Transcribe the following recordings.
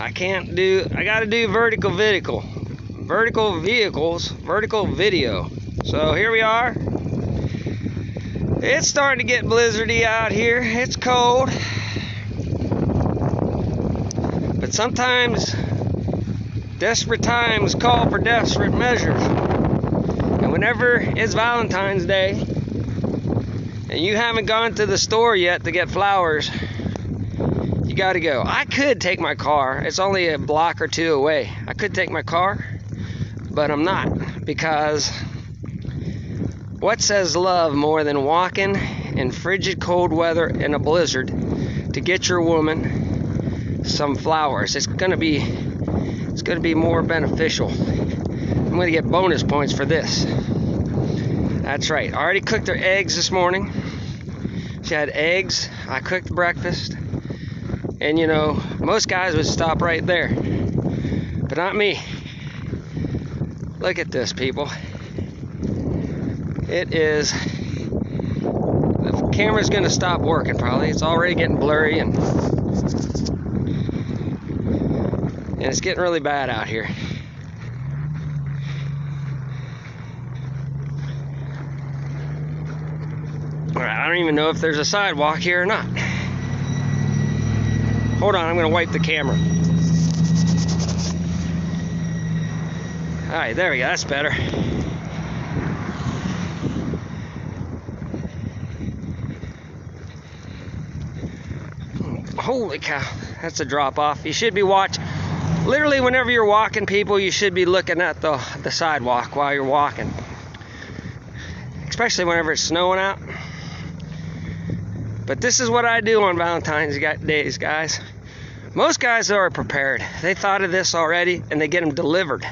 I gotta do vertical video. So here we are. It's starting to get blizzardy out here. It's cold. But sometimes desperate times call for desperate measures. And whenever it's Valentine's Day and you haven't gone to the store yet to get flowers, you gotta go. I could take my car. It's only a block or two away. I could take my car, but I'm not, because what says love more than walking in frigid cold weather in a blizzard to get your woman some flowers? It's gonna be more beneficial. I'm gonna get bonus points for this. That's right. I already cooked her eggs this morning. She had eggs. I cooked breakfast. And you know, most guys would stop right there, but not me. Look at this, people. The camera's gonna stop working probably. It's already getting blurry and it's getting really bad out here. Alright, I don't even know if there's a sidewalk here or not. Hold on, I'm gonna wipe the camera. Alright, there we go, that's better. Holy cow, that's a drop off. You should be literally whenever you're walking, people, you should be looking at the sidewalk while you're walking. Especially whenever it's snowing out. But this is what I do on Valentine's days, guys. Most guys are prepared. They thought of this already and they get them delivered.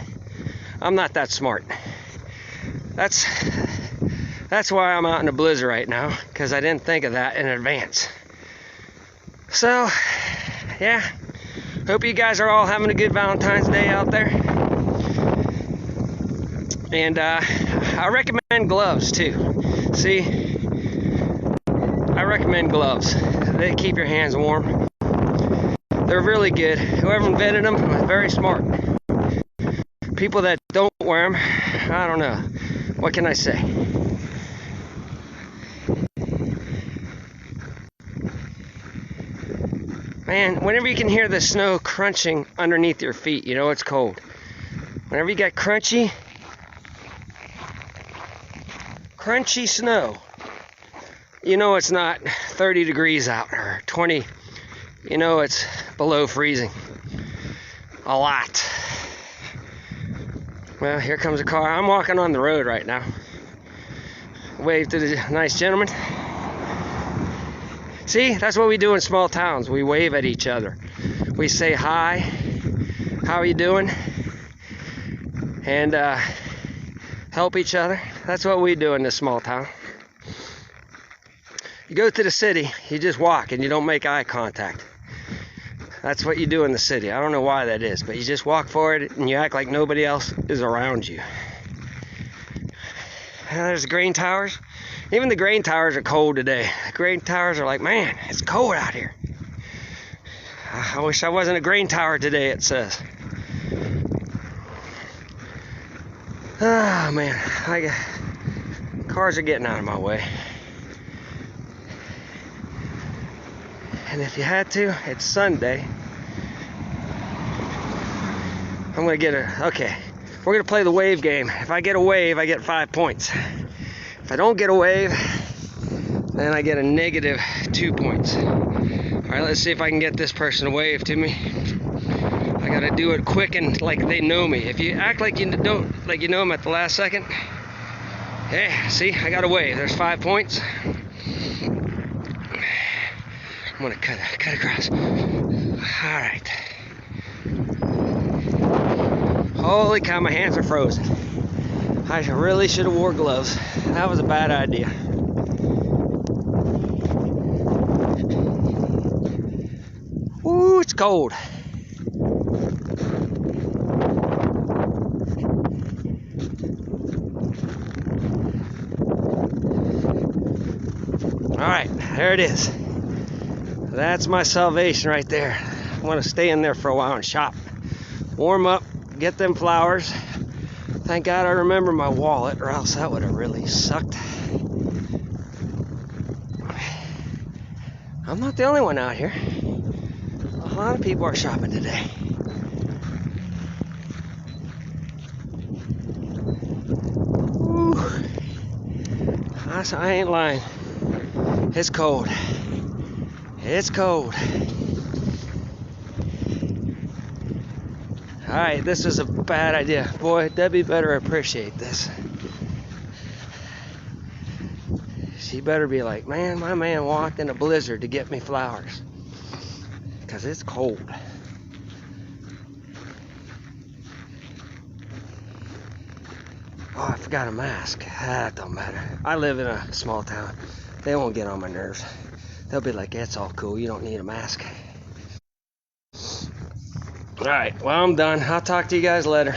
I'm not that smart. That's why I'm out in a blizzard right now, because I didn't think of that in advance. So, yeah. Hope you guys are all having a good Valentine's Day out there. And I recommend gloves too. See? I recommend gloves. They keep your hands warm. They're really good. Whoever invented them was very smart. People that don't wear them, I don't know. What can I say? Man, whenever you can hear the snow crunching underneath your feet, you know it's cold. Whenever you get crunchy snow, you know it's not 30 degrees out or 20. You know it's below freezing. A lot. Well, here comes a car. I'm walking on the road right now. Wave to the nice gentleman. See, that's what we do in small towns. We wave at each other. We say hi. How are you doing? And help each other. That's what we do in this small town. You go to the city, you just walk and you don't make eye contact. That's what you do in the city. I don't know why that is, but you just walk forward and you act like nobody else is around you. There's the grain towers. Even the grain towers are cold today. The grain towers are like, man, it's cold out here. I wish I wasn't a grain tower today, it says. Oh, man. Cars are getting out of my way. And if you had to, it's Sunday. I'm going to get okay. We're going to play the wave game. If I get a wave, I get 5 points. If I don't get a wave, then I get a negative 2 points. Alright, let's see if I can get this person to wave to me. I gotta do it quick and like they know me. If you act like you know them at the last second, yeah, see, I got a wave. There's 5 points. I'm gonna cut across. Alright. Holy cow, my hands are frozen. I really should have wore gloves. That was a bad idea. Ooh, it's cold. All right, there it is. That's my salvation right there. want to stay in there for a while and shop. Warm up, get them flowers. Thank God I remember my wallet, or else that would have really sucked. I'm not the only one out here. A lot of people are shopping today. Woo. I ain't lying. It's cold. It's cold. Alright, this was a bad idea. Boy, Debbie better appreciate this. She better be like, man, my man walked in a blizzard to get me flowers. Because it's cold. Oh, I forgot a mask. That don't matter. I live in a small town. They won't get on my nerves. They'll be like, it's all cool. You don't need a mask. Alright, well, I'm done. I'll talk to you guys later.